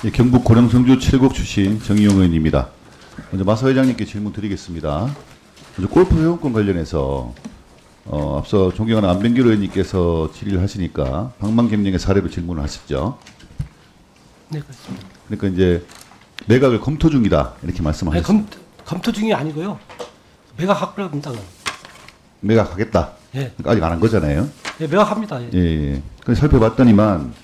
예, 경북 고령성주 칠곡 출신 정의용 의원입니다. 먼저 마사 회장님께 질문 드리겠습니다. 먼저 골프 회원권 관련해서 앞서 존경하는 안병길 의원님께서 질의를 하시니까 방망개명의 사례로 질문을 하셨죠. 네, 그렇습니다. 그러니까 이제 매각을 검토 중이다 이렇게 말씀하셨습니다. 검토 중이 아니고요. 매각할 겁니다. 매각하겠다. 예. 그러니까 아직 안 한 거잖아요. 예, 매각합니다. 예. 예. 그래서 살펴봤더니만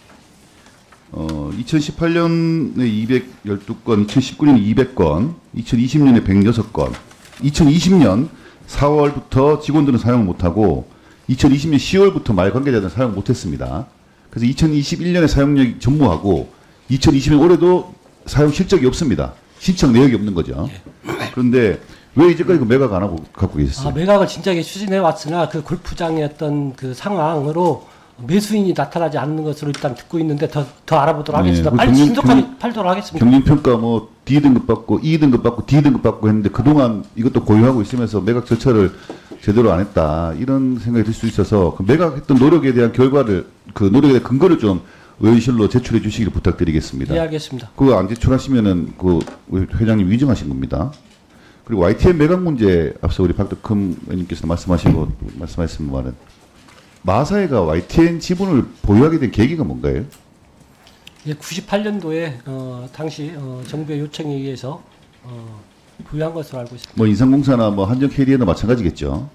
2018년에 212건, 2019년에 200건, 2020년에 106건, 2020년 4월부터 직원들은 사용을 못하고 2020년 10월부터 말 관계자들은 사용 못했습니다. 그래서 2021년에 사용력이 전무하고 2020년 올해도 사용 실적이 없습니다. 신청 내역이 없는 거죠. 예. 그런데 왜 이제까지 그 매각 안 하고 갖고 계셨어요? 매각을 진작에 추진해 왔으나 그 골프장의 어떤 그 상황으로 매수인이 나타나지 않는 것으로 일단 듣고 있는데 더 알아보도록 하겠습니다. 그 빨리 신속하게 팔도록 하겠습니다. 경륜평가 뭐 D등급 받고 E등급 받고 D등급 받고 했는데 그동안 이것도 보유하고 있으면서 매각 절차를 제대로 안 했다. 이런 생각이 들 수 있어서 그 매각했던 노력에 대한 결과를 그 노력에 대한 근거를 좀 의원실로 제출해 주시기를 부탁드리겠습니다. 네, 알겠습니다. 그거 안 제출하시면은 그 회장님 위증하신 겁니다. 그리고 YTN 매각 문제 앞서 우리 박덕흠 의원님께서 말씀하신 말은 마사회가 YTN 지분을 보유하게 된 계기가 뭔가요? 예, 98년도에 당시 정부의 요청에 의해서 보유한 것으로 알고 있습니다. 뭐 인삼공사나 뭐 한정 KDN도 마찬가지겠죠.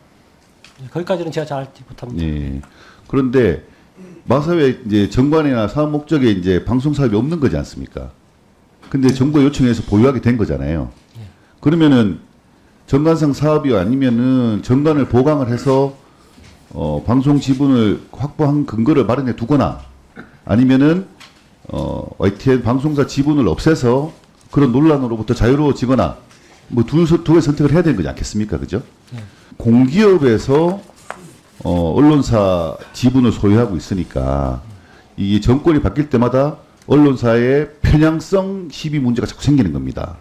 예, 거기까지는 제가 잘 알지 못합니다. 예. 그런데 마사회 이제 정관이나 사업 목적에 이제 방송 사업이 없는 거지 않습니까? 근데 정부의 요청에서 보유하게 된 거잖아요. 예. 그러면은 정관상 사업이 아니면은 정관을 보강을 해서 방송 지분을 확보한 근거를 마련해 두거나 아니면은 YTN 방송사 지분을 없애서 그런 논란으로부터 자유로워지거나 뭐 두 개의 선택을 해야 되는 거지 않겠습니까? 그죠? 네. 공기업에서 언론사 지분을 소유하고 있으니까 이 정권이 바뀔 때마다 언론사의 편향성 시비 문제가 자꾸 생기는 겁니다.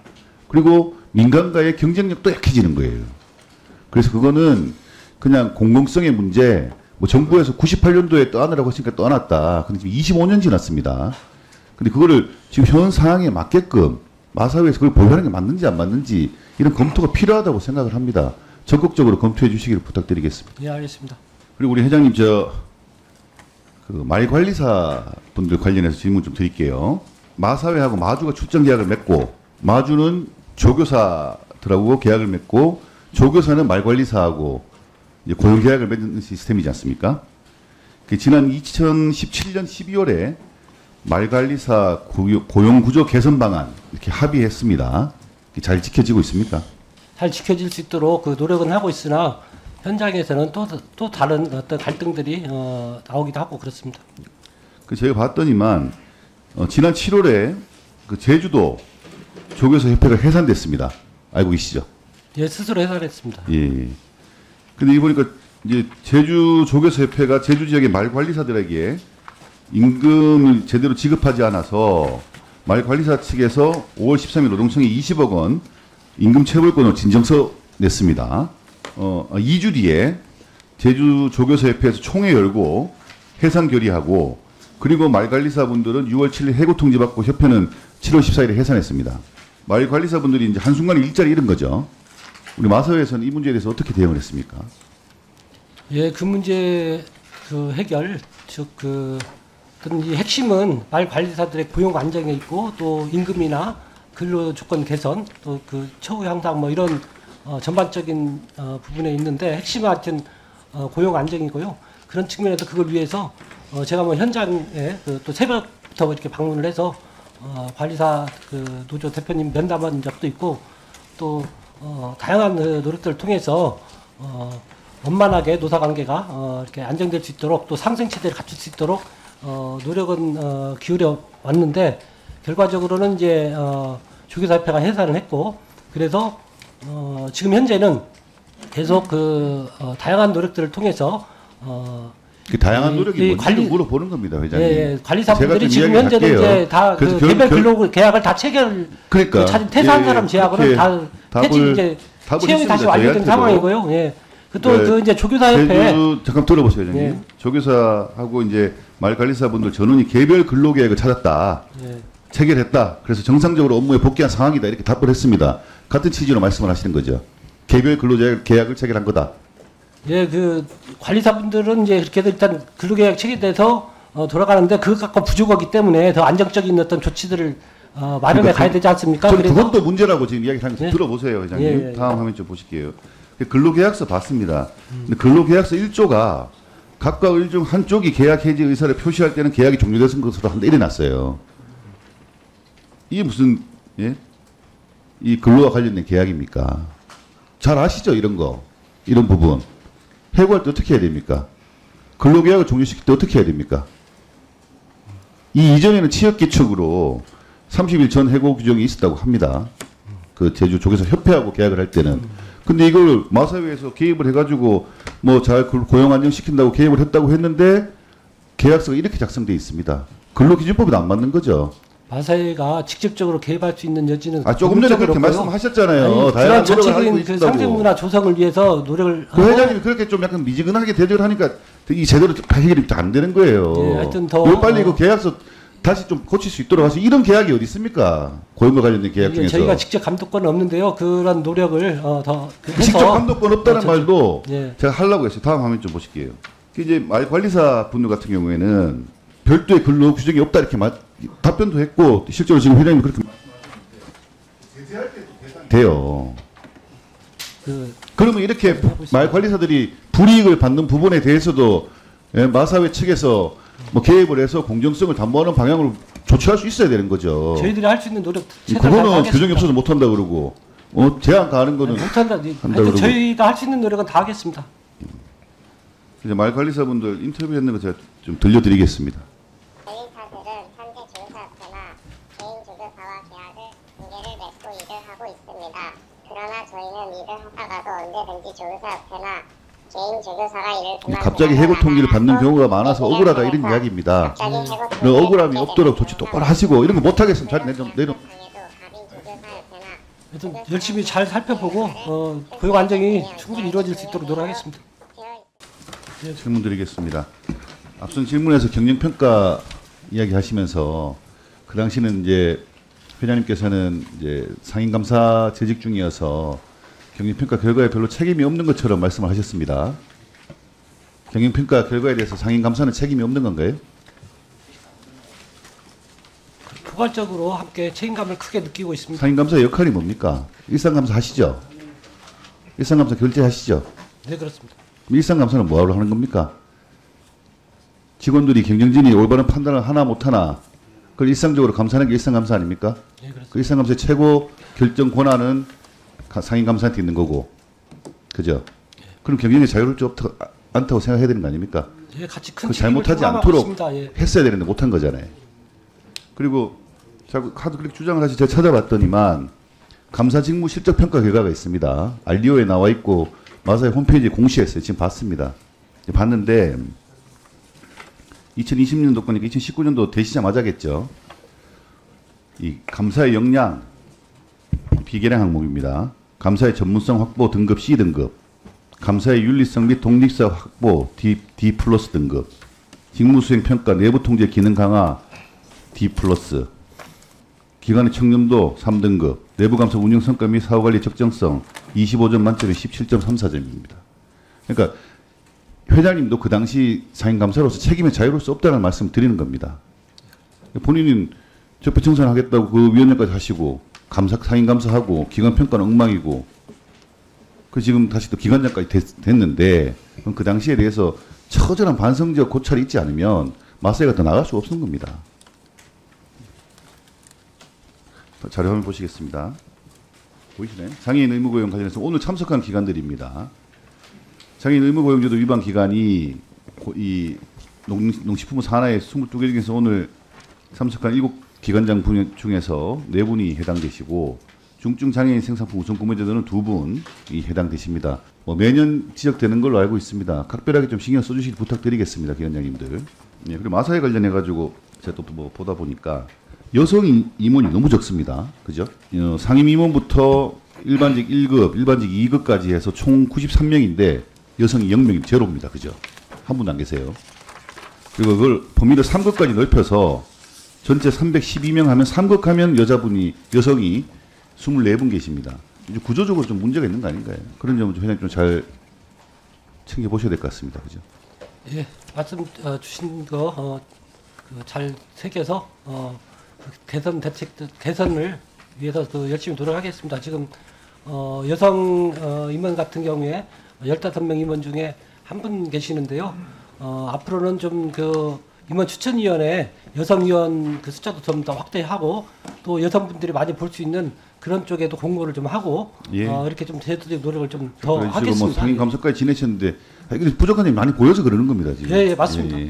그리고 민간과의 경쟁력도 약해지는 거예요. 그래서 그거는 그냥 공공성의 문제, 뭐 정부에서 98년도에 떠안으라고 했으니까 떠안았다. 근데 지금 25년 지났습니다. 근데 그거를 지금 현 상황에 맞게끔 마사회에서 그걸 보유하는 게 맞는지 안 맞는지 이런 검토가 필요하다고 생각을 합니다. 적극적으로 검토해 주시기를 부탁드리겠습니다. 네, 알겠습니다. 그리고 우리 회장님 그 말관리사 분들 관련해서 질문 좀 드릴게요. 마사회하고 마주가 출장 계약을 맺고 마주는 조교사들하고 계약을 맺고 조교사는 말관리사하고 이제 고용 계약을 맺는 시스템이지 않습니까? 지난 2017년 12월에 말관리사 고용 구조 개선 방안 이렇게 합의했습니다. 잘 지켜지고 있습니까? 잘 지켜질 수 있도록 그 노력은 하고 있으나 현장에서는 또 다른 어떤 갈등들이 나오기도 하고 그렇습니다. 제가 봤더니만 지난 7월에 그 제주도 조교사 협회가 해산됐습니다. 알고 계시죠? 예, 스스로 해산했습니다. 예. 근데 이 보니까 이제 제주 조교사 협회가 제주 지역의 말 관리사들에게 임금을 제대로 지급하지 않아서 말 관리사 측에서 5월 13일 노동청에 20억 원 임금 체불권을 진정서 냈습니다. 2주 뒤에 제주 조교사 협회에서 총회 열고 해산 결의하고 그리고 말 관리사 분들은 6월 7일 해고 통지 받고 협회는 7월 14일에 해산했습니다. 말 관리사 분들이 이제 한순간에 일자리 잃은 거죠. 우리 마사회에서는 이 문제에 대해서 어떻게 대응을 했습니까? 예, 그 문제 그 해결 이 핵심은 말 관리사들의 고용 안정에 있고 또 임금이나 근로 조건 개선 또 그 처우 향상 뭐 이런 전반적인 부분에 있는데 핵심은 하여튼 고용 안정이고요. 그런 측면에서 그걸 위해서 제가 뭐 현장에 또 새벽부터 이렇게 방문을 해서 관리사 그 노조 대표님 면담한 적도 있고 또 다양한 노력들을 통해서 원만하게 노사 관계가 이렇게 안정될 수 있도록 또 상생 체제를 갖출 수 있도록 노력은 기울여 왔는데 결과적으로는 이제 조교사협회가 해산을 했고 그래서 지금 현재는 계속 다양한 노력들을 통해서 그 다양한 노력이 뭔지 물어보는 겁니다, 회장님. 예, 관리사분들이 지금 현재는 이제 다 그 개별 근로 계약을 다 그러니까 퇴사한 사람 제약으로는 다 퇴직 이제 채용이 다시 완료된 상황이고요. 예. 그 이제 조교사협회 잠깐 들어보세요, 회장님. 예. 조교사하고 이제 말관리사분들 전원이 개별 근로계획을 찾았다. 예. 체결했다. 그래서 정상적으로 업무에 복귀한 상황이다. 이렇게 답을 했습니다. 같은 취지로 말씀을 하시는 거죠. 개별 근로계약을 체결한 거다. 예, 그 관리사분들은 이제 그렇게 일단 근로계약 체결돼서 돌아가는데 그것 갖고 부족하기 때문에 더 안정적인 어떤 조치들을 마련해 그러니까 가야 되지 않습니까? 저는 그것도 문제라고 지금 이야기를 하는 거 네. 들어보세요, 회장님. 예, 예. 다음 화면 좀 보실게요. 근로계약서 봤습니다. 근데 근로계약서 1조가 각각 일 중 한쪽이 계약 해지 의사를 표시할 때는 계약이 종료된 것으로 한다 이래놨어요. 이게 무슨 예? 이 근로와 관련된 계약입니까? 잘 아시죠, 이런 거, 이런 부분. 해고할 때 어떻게 해야 됩니까? 근로계약을 종료시킬 때 어떻게 해야 됩니까? 이 이전에는 취업기축으로 30일 전 해고 규정이 있었다고 합니다. 그 제주 쪽에서 협회하고 계약을 할 때는. 근데 이걸 마사회에서 개입을 해가지고 뭐 잘 고용 안정시킨다고 개입을 했다고 했는데 계약서가 이렇게 작성돼 있습니다. 근로기준법에도 안 맞는 거죠. 마사회가 직접적으로 개입할 수 있는 여지는 조금 전에 그렇게 없고요. 말씀하셨잖아요. 그런 다양한 노력을 하고 정책인 그 있다고. 상생문화 조성을 위해서 노력을 그 하고 회장님이 그렇게 좀 약간 미지근하게 대접을 하니까 이 제대로 해결이 안 되는 거예요. 예, 하여튼 더, 왜 빨리 그 계약서 다시 좀 고칠 수 있도록 하시. 이런 계약이 어디 있습니까? 고용과 관련된 계약 이게 중에서. 저희가 직접 감독권은 없는데요. 그런 노력을 더 해서 직접 감독권 없다는 말도 예. 제가 하려고 했어요. 다음 화면 좀 보실게요. 이제 관리사 분들 같은 경우에는 별도의 근로 규정이 없다 이렇게 답변도 했고 실제로 지금 회장님 그렇게 제재할 때도 대상이 돼요. 그러면 이렇게 관리사들이 불이익을 받는 부분에 대해서도 마사회 측에서 뭐 개입을 해서 공정성을 담보하는 방향으로 조치할 수 있어야 되는 거죠. 저희들이 할 수 있는 노력 최선을 그거는 다하겠습니다. 규정이 없어서 못한다 그러고 제한 가하는 거는 못한다. 한다 하여튼 그러고. 저희가 할 수 있는 노력은 다 하겠습니다. 이제 말관리사분들 인터뷰했는 거 제가 좀 들려드리겠습니다. 개인사들은 현재 조사업체나 개인조교사와 계약을 관계를 맺고 일을 하고 있습니다. 그러나 저희는 일을 하다가도 언제든지 조사업체나 개인조교사가 일을 갑자기 해고 통지를 받는 경우가 많아서 억울하다 이런 이야기입니다. 억울함이 없도록 조치 똑바로 하시고 이런 거 못하겠으면 자리 내려. 하여튼 열심히 잘 살펴보고 고용 안정이 충분히 이루어질 수 있도록 노력하겠습니다. 질문 드리겠습니다. 앞선 질문에서 경영평가 이야기하시면서 그 당시는 이제 회장님께서는 이제 상임감사 재직 중이어서 경영평가 결과에 별로 책임이 없는 것처럼 말씀을 하셨습니다. 경영평가 결과에 대해서 상임감사는 책임이 없는 건가요? 포괄적으로 함께 책임감을 크게 느끼고 있습니다. 상임감사의 역할이 뭡니까? 일상감사 하시죠? 일상감사 결제하시죠? 네, 그렇습니다. 일상감사는 뭐하러 하는 겁니까? 직원들이 경영진이 올바른 판단을 하나 못하나 그걸 일상적으로 감사하는 게 일상감사 아닙니까? 네, 그렇습니다. 그 일상감사의 최고 결정 권한은 상임감사한테 있는 거고 그죠? 그럼 경영이 자유롭지 않다고 생각해야 되는 거 아닙니까? 예, 같이 큰 그 책임을 잘못하지 통감하고 않도록 있습니다. 예. 했어야 되는데 못한 거잖아요. 그리고 자꾸 하도 그렇게 주장을 하시 제가 찾아봤더니만 감사 직무 실적 평가 결과가 있습니다. 알리오에 나와 있고 마사의 홈페이지에 공시했어요. 지금 봤습니다. 봤는데 2020년도 거니까 2019년도 되시자마자겠죠. 이 감사의 역량 비계량 항목입니다. 감사의 전문성 확보 등급 C등급, 감사의 윤리성 및 독립성 확보 D 플러스 등급, 직무수행 평가 내부 통제 기능 강화 D 플러스, 기관의 청렴도 3등급, 내부감사 운영성과 및 사후관리 적정성 25점 만점에 17.34점입니다. 그러니까 회장님도 그 당시 상임감사로서 책임의 자유로울 수 없다는 말씀을 드리는 겁니다. 본인은 적폐청산하겠다고 그 위원회까지 하시고 상임감사하고 기관평가는 엉망이고 그 지금 다시 또 기관장까지 됐는데 그럼 그 당시에 대해서 처절한 반성적 고찰이 있지 않으면 마사회가 더 나갈 수 없는 겁니다. 자료 화면 보시겠습니다. 보이시나요? 장애인 의무 고용 관련해서 오늘 참석한 기관들입니다. 장애인 의무 고용제도 위반 기관이 이 농식품부 산하의 22개 중에서 오늘 참석한 7기관장 분 중에서 4분이 해당되시고 중증 장애인 생산품 우선 구매제도는 2분이 해당되십니다. 매년 지적되는 걸로 알고 있습니다. 각별하게 좀 신경 써주시길 부탁드리겠습니다, 기관장님들. 예, 그리고 마사회 관련해 가지고 제가 또 보다 보니까 여성 임원이 너무 적습니다. 그죠? 상임 임원부터 일반직 1급, 일반직 2급까지 해서 총 93명인데 여성이 0명이 제로입니다. 그죠? 한 분도 안 계세요. 그리고 그걸 범위를 3급까지 넓혀서 전체 312명 하면 3극 하면 여성이 24분 계십니다. 이제 구조적으로 좀 문제가 있는 거 아닌가요? 그런 점은 좀 회장님 좀 잘 챙겨 보셔야 될 것 같습니다. 그죠? 예, 말씀 주신 거 잘 새겨서 개선 대책 개선을 위해서 또 열심히 노력하겠습니다. 지금 여성 임원 같은 경우에 15명 임원 중에 한 분 계시는데요. 앞으로는 좀 그 임원 추천위원회 여성위원 그 숫자도 좀 더 확대하고 또 여성분들이 많이 볼 수 있는 그런 쪽에도 공모를 좀 하고 예. 이렇게 좀 제도적 노력을 좀 더 그런 식으로 하겠습니다. 뭐 상임 감사까지 지내셨는데 이게 부족한 점이 많이 보여서 그러는 겁니다. 지금. 예, 예, 맞습니다. 예.